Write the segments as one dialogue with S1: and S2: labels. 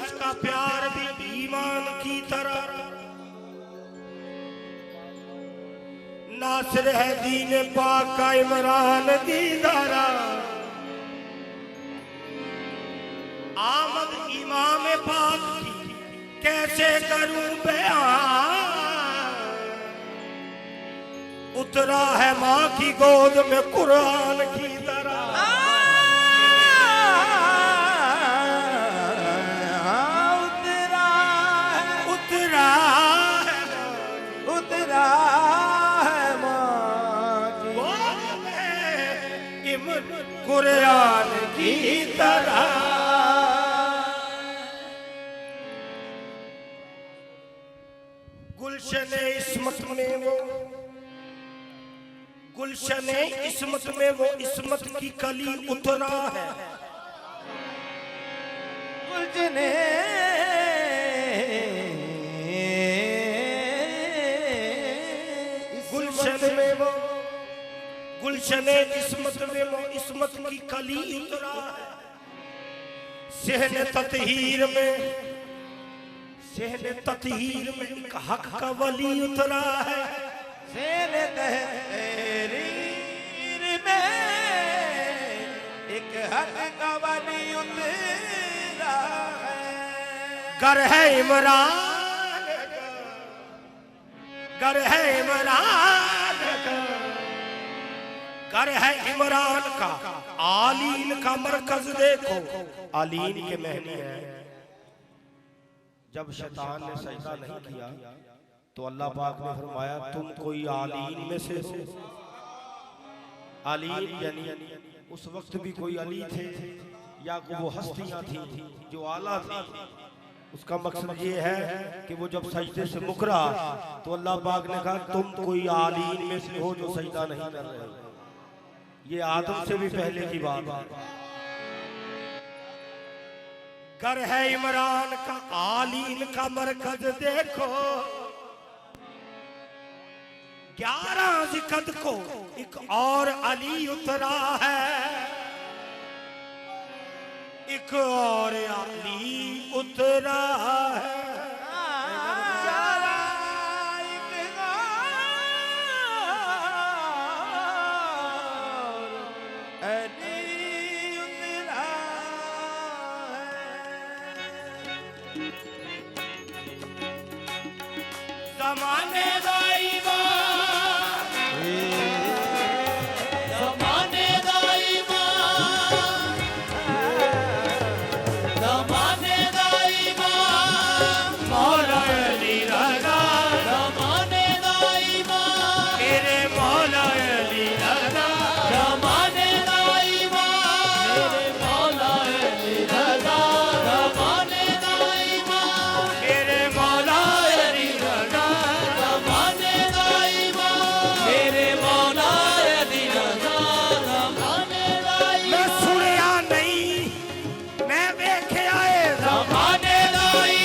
S1: उसका प्यार भी ईमान की तरह। नासिर है दीन पाक का इमरान दीदारा। आमद इमाम पाक की कैसे करूं बयान। उतरा है माँ की गोद में कुरान की तरह।
S2: उतरा है माँ की
S1: गोद में कुरान की तरह। गुलशने इस्मत में वो, गुलशने इस्मत में वो इस्मत की कली उतरा है।
S2: गुलशने
S1: गुलशन में वो, गुलशने इस्मत में वो इस्मत की कली उतरा है। सहन ततहीर में, सहन ततहीर में एक हक का वली उतरा है।
S2: सहन तहरीर में एक हक का वली उतरा है।
S1: गर है इमरान, गर है इमरान का, गर है इमरान का आलीन का मरकज देखो। आलीन के महनी है। जब शैतान ने सजदा नहीं किया तो अल्लाह पाक ने फरमाया तुम कोई आलीन में से हो। आलीन यानी उस वक्त भी कोई अली थे या वो हस्तियां थी जो आला थी। उसका मकसद ये है कि वो जब सजदे से मुकरा तो अल्लाह पाक ने कहा तुम कोई आलीन में से हो जो सजदा नहीं कर रहे। ये आदम से भी पहले की बात है। घर है इमरान का आलीन का मरकज देखो। 11 जिकद को एक और अली उतरा है। एक और अली उतरा है। ज़माने दाई ज़माने दाई ज़माने दाई मौला अली रज़ा। ज़माने दाई मेरे मौला अली रज़ा। ज़माने दाई मेरे मौला अली रज़ा। ज़माने दाई मेरे मौला अली रज़ा। मैं सुनिया नहीं मैं वेख्या है। ज़माने दाई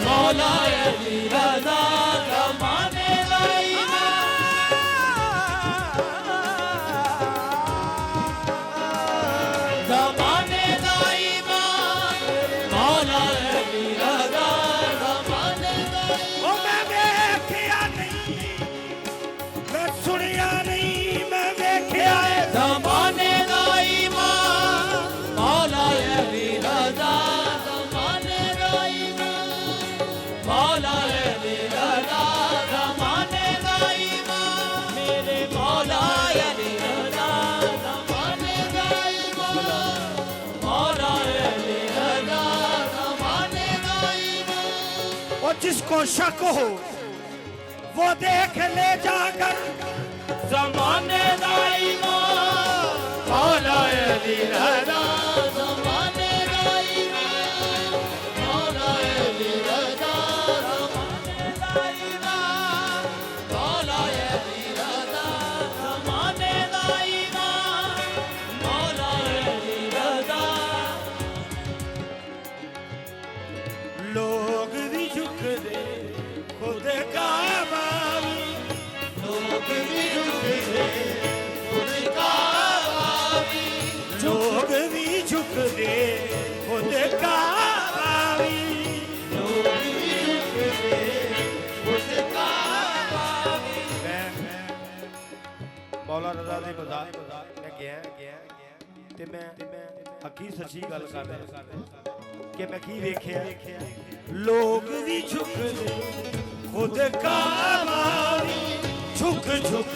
S1: मौला अली रज़ा। ज़माने दाई ज़माने दाई मौला अली रज़ा। ज़माने दाई ओ मैं वेख्या नहीं मैं सुनिया नहीं मैं वेख्या है। ज़माने दाई मौला अली रज़ा। ज़माने दाई मौला अली रज़ा। ज़माने दाई मेरे मौला अली रज़ा। ज़माने दाई मौला अली रज़ा। ज़माने दाई और जिसको शक हो वो देख ले जाकर। ज़माने दाई मौला अली रज़ा। ज़माने दाई मौला अली रज़ा। ज़माने दाई मौला अली रज़ा। ज़माने दाई मौला अली रज़ा। लोग भी झुक दे खुद का बावी। लोग भी झुक दे खुद का बावी। लोग भी झुक दे खुद का की सच्ची गल कर कि मैं की वेख्या लोग भी झुकदे खुद कावा झुक झुक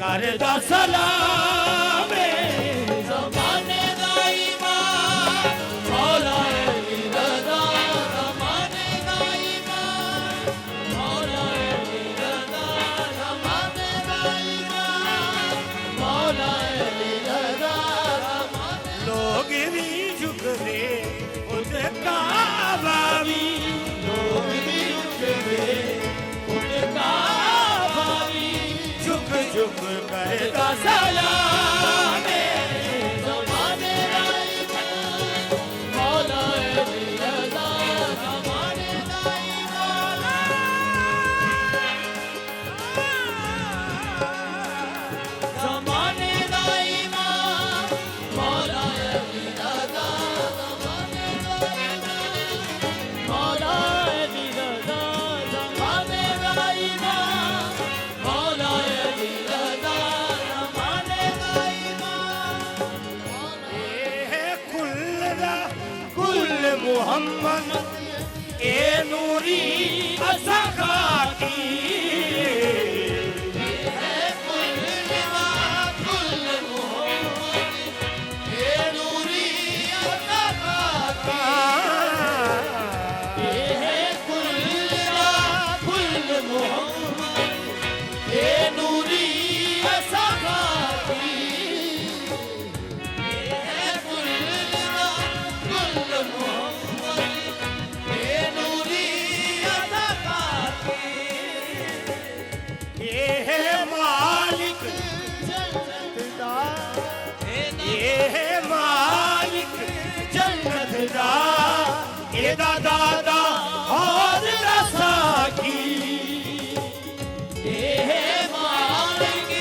S1: करदा सलाम
S2: ज़माने दा ईमान मौला अली रज़ा ज़माने दा ईमान मौला अली रज़ा ज़माने दा ईमान मौला अली रज़ा
S1: लोग भी झुकदे खुद कावा भी
S2: लोग भी झुकदे खुद कावा भी
S1: झुक झुक करदा
S2: सलाम ज़माने दा ईमान मौला अली रज़ा ज़माने दा ईमान ज़माने दा ईमान मौला अली रज़ा ज़माने दा ईमान मौला अली रज़ा ज़माने दा ईमान मौला अली रज़ा ज़माने दा ईमान
S1: कुल मोहम्मद ए नूरी असखा की
S2: है कुल कुल मोहम्मद ये नूरी अता का ये है कुल मोहम्मद ये नूरी अता की ये है कुल मोहम्मद ये नूरी अता की
S1: ये है मालिक ये है मालिक जन्नत दा एदा दादा और रसाकी
S2: ये है मालिक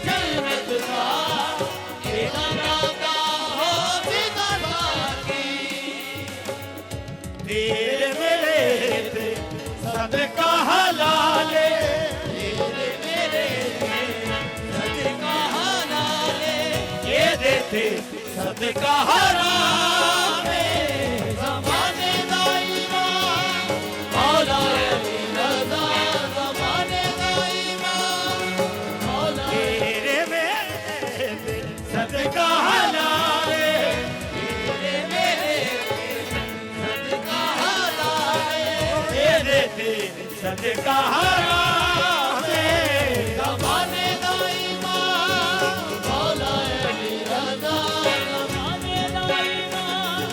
S2: जन्नत का एदा दादा हो बिदा की
S1: तेरे मेरे ते सदका हलाले
S2: तेरे मेरे सदका हलाले
S1: ये देते सदका हराम
S2: ज़माने दा ईमान मौला अली रज़ा ज़माने दा ईमान मौला
S1: तेरे मेरे ते सदका हलाले
S2: तेरे मेरे सदका हलाले
S1: ये देते सदका हराम
S2: ज़माने दा ईमान मौला अली रज़ा ज़माने दा ईमान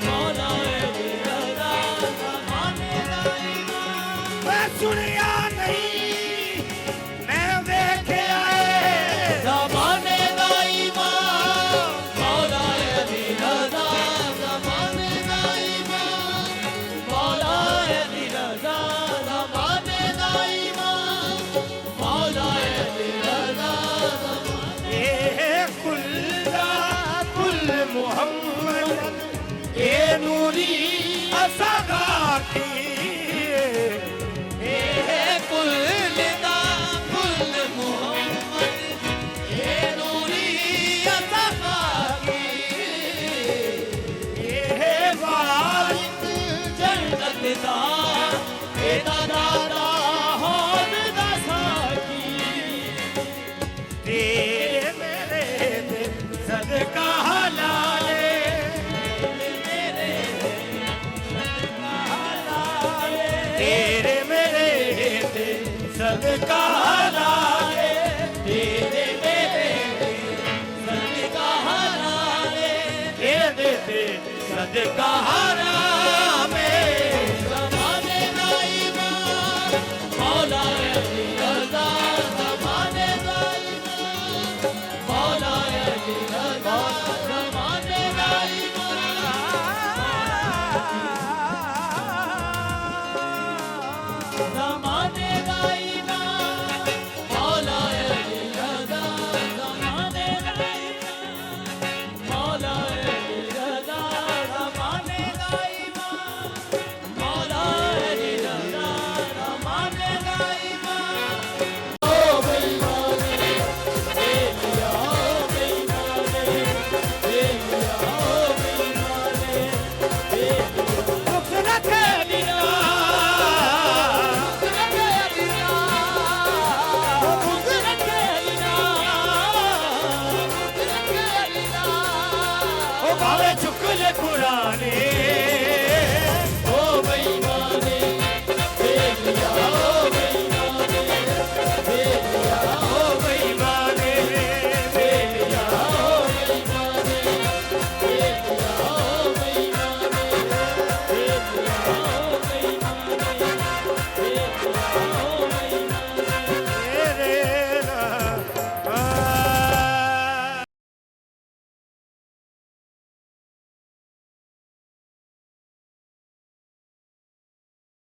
S2: मौला अली रज़ा ज़माने दा ईमान
S1: मैं सुनिया नहीं मैं देखिया है
S2: ज़माने दा ईमान मौला अली रज़ा ज़माने दा ईमान मौला अली रज़ा ज़माने दा ईमान मौला अली रज़ा ज़माने
S1: ये कुल मोहम्मद ये नूरी असगा की
S2: ये है कुल मोहम्मद ये नूरी अता की
S1: ये है मालिक
S2: जन्नत दा एदा दादा हो बिदा साकी
S1: तेरे मेरे ते सदका हलाले तेरे मेरे ते सदका हलाले
S2: तेरे मेरे सदका हलाले
S1: ये देते सदका हराम